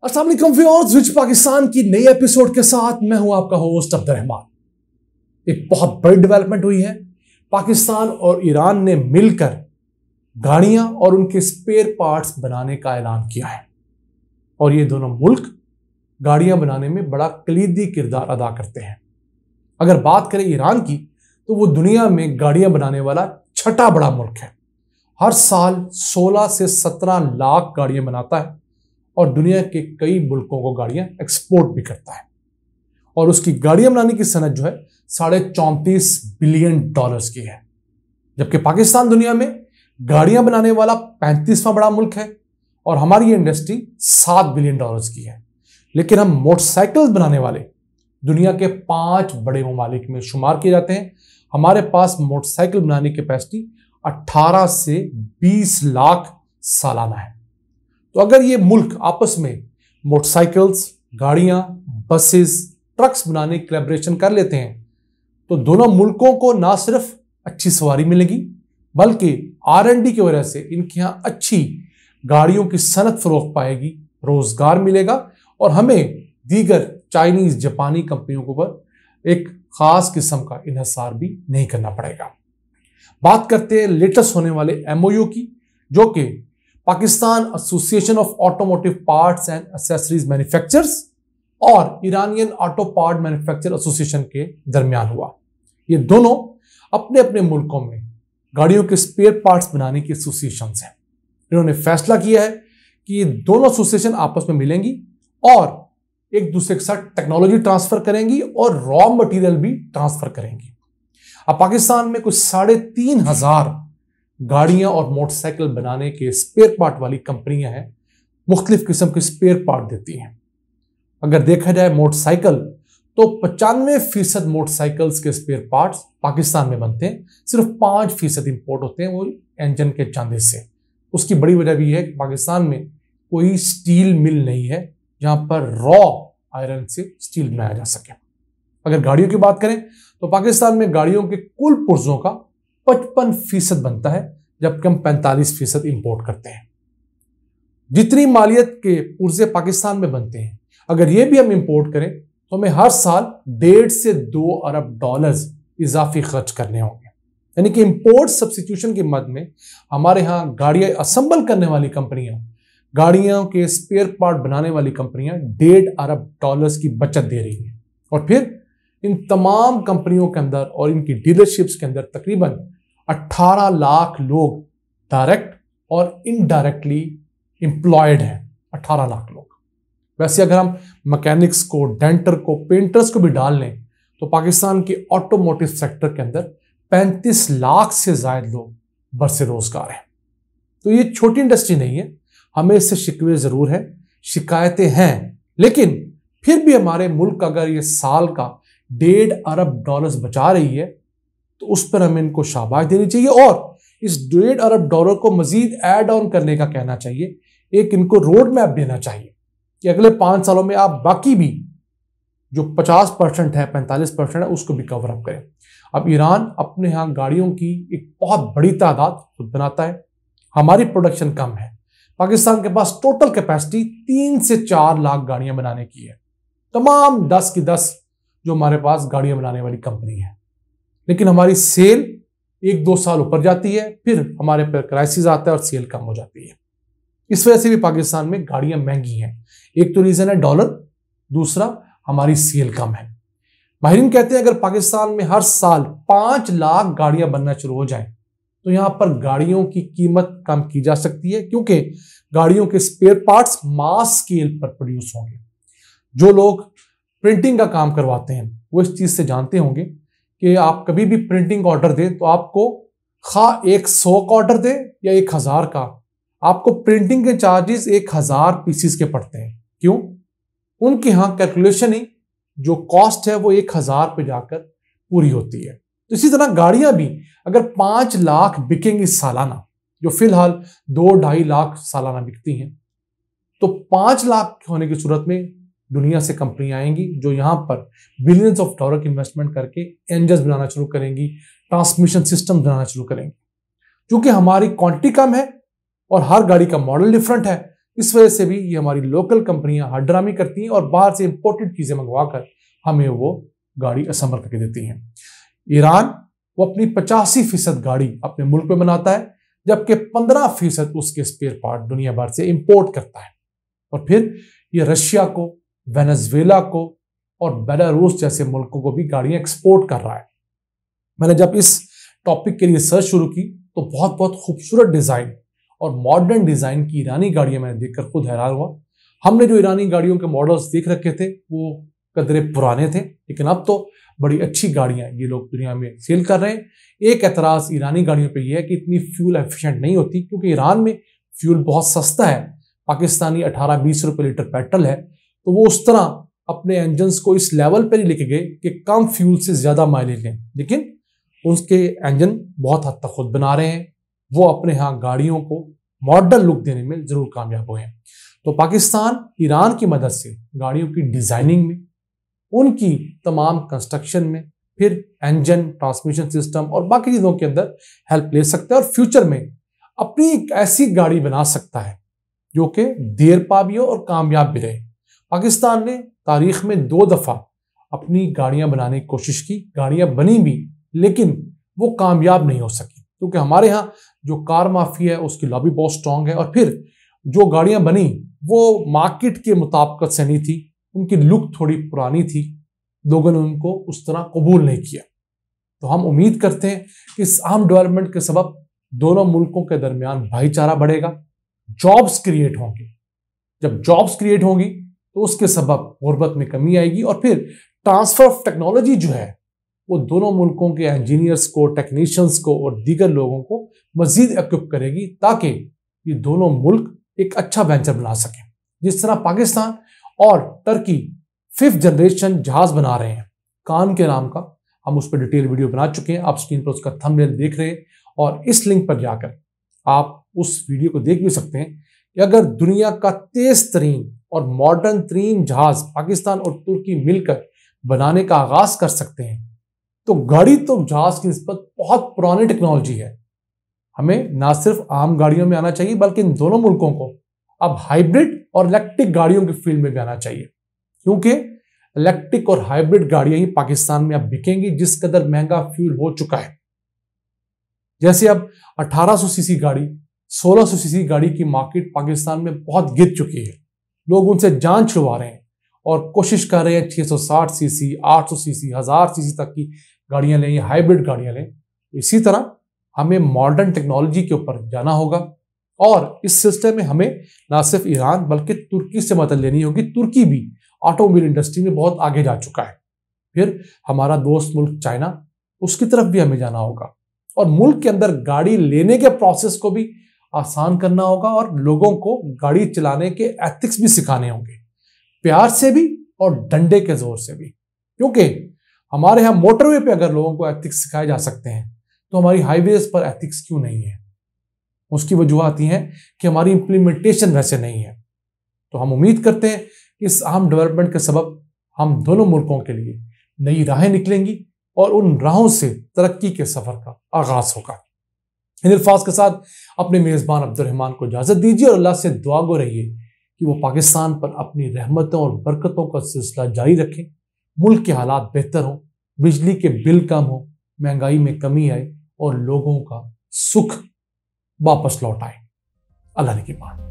अस्सलाम वालेकुम व्यूअर्स, विच पाकिस्तान की नई एपिसोड के साथ मैं हूं आपका होस्ट अब्दुर्रहमान। एक बहुत बड़ी डेवलपमेंट हुई है। पाकिस्तान और ईरान ने मिलकर गाड़ियां और उनके स्पेयर पार्ट्स बनाने का ऐलान किया है और ये दोनों मुल्क गाड़ियां बनाने में बड़ा कलीदी किरदार अदा करते हैं। अगर बात करें ईरान की, तो वो दुनिया में गाड़ियां बनाने वाला छठा बड़ा मुल्क है। हर साल 16 से 17 लाख गाड़ियां बनाता है और दुनिया के कई मुल्कों को गाड़ियां एक्सपोर्ट भी करता है और उसकी गाड़ियां बनाने की सनत जो है 34.5 बिलियन डॉलर्स की है। जबकि पाकिस्तान दुनिया में गाड़ियां बनाने वाला 35वां बड़ा मुल्क है और हमारी ये इंडस्ट्री 7 बिलियन डॉलर्स की है। लेकिन हम मोटरसाइकिल बनाने वाले दुनिया के 5 बड़े ममालिक में शुमार किए जाते हैं। हमारे पास मोटरसाइकिल बनाने की कैपेसिटी 18 से 20 लाख सालाना है। तो अगर ये मुल्क आपस में मोटरसाइकिल्स, गाड़ियां, बसेस, ट्रक्स बनाने की कोलैबोरेशन कर लेते हैं तो दोनों मुल्कों को ना सिर्फ अच्छी सवारी मिलेगी बल्कि R&D की वजह से इनके यहाँ अच्छी गाड़ियों की सनत फरोख पाएगी, रोजगार मिलेगा और हमें दीगर चाइनीज, जापानी कंपनियों के ऊपर एक खास किस्म का इन्हिसार भी नहीं करना पड़ेगा। बात करते हैं लेटेस्ट होने वाले MOU की, जो कि Pakistan association of automotive parts and accessories manufacturers और Iranian auto part manufacture association के दरमियान हुआ। ये दोनों अपने अपने मुल्कों में गाड़ियों के स्पेयर पार्ट्स बनाने की एसोसिएशन हैं। इन्होंने फैसला किया है कि ये दोनों एसोसिएशन आपस में मिलेंगी और एक दूसरे के साथ टेक्नोलॉजी ट्रांसफर करेंगी और रॉ मटेरियल भी ट्रांसफर करेंगी। अब पाकिस्तान में कुछ 3,500 गाड़ियां और मोटरसाइकिल बनाने के स्पेयर पार्ट वाली कंपनियां हैं, मुख्तलिफ किस्म के स्पेयर पार्ट देती हैं। अगर देखा जाए मोटरसाइकिल, तो 95% मोटरसाइकिल्स के स्पेयर पार्ट्स पाकिस्तान में बनते हैं, सिर्फ 5% इंपोर्ट होते हैं, वो इंजन के चांदे से। उसकी बड़ी वजह भी है कि पाकिस्तान में कोई स्टील मिल नहीं है जहां पर रॉ आयरन से स्टील बनाया जा सके। अगर गाड़ियों की बात करें तो पाकिस्तान में गाड़ियों के कुल पुर्जों का 55% बनता है, जबकि हम 45% इंपोर्ट करते हैं। जितनी मालियत के पुर्जे पाकिस्तान में बनते हैं, अगर ये भी हम इंपोर्ट करें तो हमें हर साल 1.5 से 2 अरब डॉलर्स इजाफी खर्च करने होंगे। यानी कि इंपोर्ट सब्स्टिट्यूशन के मद में हमारे यहाँ गाड़ियां असेंबल करने वाली कंपनियां, गाड़ियों के स्पेयर पार्ट बनाने वाली कंपनियां 1.5 अरब डॉलर्स की बचत दे रही हैं। और फिर इन तमाम कंपनियों के अंदर और इनकी डीलरशिप्स के अंदर तकरीबन 18 लाख लोग डायरेक्ट और इनडायरेक्टली एम्प्लॉयड हैं। 18 लाख लोग। वैसे अगर हम मैकेनिक्स को, डेंटर को, पेंटर्स को भी डाल लें तो पाकिस्तान के ऑटोमोटिव सेक्टर के अंदर 35 लाख से ज्यादा लोग बरसे रोजगार हैं। तो ये छोटी इंडस्ट्री नहीं है। हमें इससे शिकवे जरूर है, शिकायतें हैं, लेकिन फिर भी हमारे मुल्क अगर ये साल का 1.5 अरब डॉलर्स बचा रही है तो उस पर हमें इनको शाबाश देनी चाहिए और इस 1.5 अरब डॉलर को मजीद ऐड ऑन करने का कहना चाहिए। एक इनको रोड मैप देना चाहिए कि अगले 5 सालों में आप बाकी भी जो 50% है, 45% है, उसको भी कवर अप करें। अब ईरान अपने यहाँ गाड़ियों की एक बहुत बड़ी तादाद खुद बनाता है, हमारी प्रोडक्शन कम है। पाकिस्तान के पास टोटल कैपेसिटी 3 से 4 लाख गाड़ियां बनाने की है, तमाम 10 की 10 जो हमारे पास गाड़ियां बनाने वाली कंपनी है। लेकिन हमारी सेल 1-2 साल ऊपर जाती है, फिर हमारे पर क्राइसिस आता है और सेल कम हो जाती है। इस वजह से भी पाकिस्तान में गाड़ियां महंगी हैं। एक तो रीजन है डॉलर, दूसरा हमारी सेल कम है। माहिरीन कहते हैं अगर पाकिस्तान में हर साल 5 लाख गाड़ियां बनना शुरू हो जाएं तो यहां पर गाड़ियों की कीमत कम की जा सकती है, क्योंकि गाड़ियों के स्पेयर पार्ट्स मास स्केल पर प्रोड्यूस होंगे। जो लोग प्रिंटिंग का काम करवाते हैं वो इस चीज से जानते होंगे कि आप कभी भी प्रिंटिंग ऑर्डर दें तो आपको खा 100 का ऑर्डर दे या 1000 का, आपको प्रिंटिंग के चार्जेस 1000 पीसीस के पड़ते हैं। क्यों? उनके यहां कैलकुलेशन ही जो कॉस्ट है वो 1000 पे जाकर पूरी होती है। तो इसी तरह गाड़ियां भी अगर 5 लाख बिकेंगी सालाना, जो फिलहाल 2-2.5 लाख सालाना बिकती हैं, तो 5 लाख होने की सूरत में दुनिया से कंपनियां आएंगी जो यहां पर बिलियंस ऑफ डॉलर की इन्वेस्टमेंट करके इंजन बनाना शुरू करेंगी, ट्रांसमिशन सिस्टम बनाना शुरू करेंगे। क्योंकि हमारी क्वांटिटी कम है और हर गाड़ी का मॉडल डिफरेंट है, इस वजह से भी ये हमारी लोकल कंपनियां हड्रामी करती हैं और बाहर से इंपोर्टेड चीजें मंगवाकर हमें वो गाड़ी असेंबल करके देती हैं। ईरान वो अपनी 85% गाड़ी अपने मुल्क में बनाता है, जबकि 15% उसके स्पेयर पार्ट दुनिया भर से इंपोर्ट करता है। और फिर ये रशिया को, वेनेजुएला को और बेलारूस जैसे मुल्कों को भी गाड़ियां एक्सपोर्ट कर रहा है। मैंने जब इस टॉपिक के लिए सर्च शुरू की तो बहुत बहुत खूबसूरत डिजाइन और मॉडर्न डिजाइन की ईरानी गाड़ियां मैंने देखकर खुद हैरान हुआ। हमने जो ईरानी गाड़ियों के मॉडल्स देख रखे थे वो कदरे पुराने थे, लेकिन अब तो बड़ी अच्छी गाड़ियां ये लोग दुनिया में सेल कर रहे हैं। एक एतराज ईरानी गाड़ियों पे ये है कि इतनी फ्यूल एफिशिएंट नहीं होती, क्योंकि ईरान में फ्यूल बहुत सस्ता है। पाकिस्तानी 18-20 रुपए लीटर पेट्रोल है, तो वो उस तरह अपने इंजन को इस लेवल पर नहीं लेके गए कि कम फ्यूल से ज्यादा माइलेज लें, लेकिन उसके इंजन बहुत हद तक खुद बना रहे हैं। वो अपने यहाँ गाड़ियों को मॉडर्न लुक देने में जरूर कामयाब हुए हैं। तो पाकिस्तान ईरान की मदद से गाड़ियों की डिजाइनिंग में, उनकी तमाम कंस्ट्रक्शन में, फिर इंजन, ट्रांसमिशन सिस्टम और बाकी चीजों के अंदर हेल्प ले सकता है और फ्यूचर में अपनी एक ऐसी गाड़ी बना सकता है जो कि देर पा भी हो और कामयाब भी रहे। पाकिस्तान ने तारीख में 2 दफा अपनी गाड़ियां बनाने की कोशिश की, गाड़ियां बनी भी, लेकिन वो कामयाब नहीं हो सकी, क्योंकि हमारे यहाँ जो कार माफिया है उसकी लॉबी बहुत स्ट्रांग है, और फिर जो गाड़ियां बनी वो मार्केट के मुताबिक से नहीं थी, उनकी लुक थोड़ी पुरानी थी, लोगों ने उनको उस तरह कबूल नहीं किया। तो हम उम्मीद करते हैं कि इस अहम डेवलपमेंट के सबब दोनों मुल्कों के दरमियान भाईचारा बढ़ेगा, जॉब्स क्रिएट होंगे। जब जॉब्स क्रिएट होंगी तो उसके सबब गुर्बत में कमी आएगी, और फिर ट्रांसफर ऑफ टेक्नोलॉजी जो है वो दोनों मुल्कों के इंजीनियर्स को, टेक्नीशियंस को और दीगर लोगों को मजीद इक्विप करेगी, ताकि ये दोनों मुल्क एक अच्छा वेंचर बना सकें। जिस तरह पाकिस्तान और टर्की 5th जनरेशन जहाज बना रहे हैं कान के नाम का, हम उस पर डिटेल वीडियो बना चुके हैं, आप स्क्रीन पर उसका थंबनेल देख रहे हैं, और इस लिंक पर जाकर आप उस वीडियो को देख भी सकते हैं कि अगर दुनिया का तेज तरीन और मॉडर्न तरीन जहाज पाकिस्तान और तुर्की मिलकर बनाने का आगाज कर सकते हैं, तो गाड़ी तो जहाज की निस्बत बहुत पुरानी टेक्नोलॉजी है। हमें ना सिर्फ आम गाड़ियों में आना चाहिए, बल्कि इन दोनों मुल्कों को अब हाइब्रिड और इलेक्ट्रिक गाड़ियों की फील्ड में भी आना चाहिए, क्योंकि इलेक्ट्रिक और हाइब्रिड गाड़ियां ही पाकिस्तान में अब बिकेंगी, जिस कदर महंगा फ्यूल हो चुका है। जैसे अब 1800 सीसी गाड़ी, 1600 सीसी गाड़ी की मार्केट पाकिस्तान में बहुत गिर चुकी है। लोग उनसे जान छुड़वा रहे हैं और कोशिश कर रहे हैं 660 सीसी, 800 सीसी, 1000 सीसी तक की गाड़ियां लें या हाइब्रिड गाड़ियां लें। इसी तरह हमें मॉडर्न टेक्नोलॉजी के ऊपर जाना होगा, और इस सिलसिले में हमें ना सिर्फ ईरान बल्कि तुर्की से मदद लेनी होगी। तुर्की भी ऑटोमोबाइल इंडस्ट्री में बहुत आगे जा चुका है। फिर हमारा दोस्त मुल्क चाइना, उसकी तरफ भी हमें जाना होगा, और मुल्क के अंदर गाड़ी लेने के प्रोसेस को भी आसान करना होगा, और लोगों को गाड़ी चलाने के एथिक्स भी सिखाने होंगे, प्यार से भी और डंडे के जोर से भी। क्योंकि हमारे यहाँ मोटरवे पे अगर लोगों को एथिक्स सिखाए जा सकते हैं, तो हमारी हाईवेज पर एथिक्स क्यों नहीं है? उसकी वजह आती है कि हमारी इंप्लीमेंटेशन वैसे नहीं है। तो हम उम्मीद करते हैं कि इस अहम डेवलपमेंट के सबब हम दोनों मुल्कों के लिए नई राहें निकलेंगी, और उन राहों से तरक्की के सफर का आगाज होगा। इन अल्फाज के साथ अपने मेजबान अब्दुर्रहमान को इजाजत दीजिए, और अल्लाह से दुआ गो रहिए कि वो पाकिस्तान पर अपनी रहमतों और बरकतों का सिलसिला जारी रखें, मुल्क के हालात बेहतर हों, बिजली के बिल कम हो, महंगाई में कमी आए और लोगों का सुख वापस लौट आए। अल्लाह ने की बात।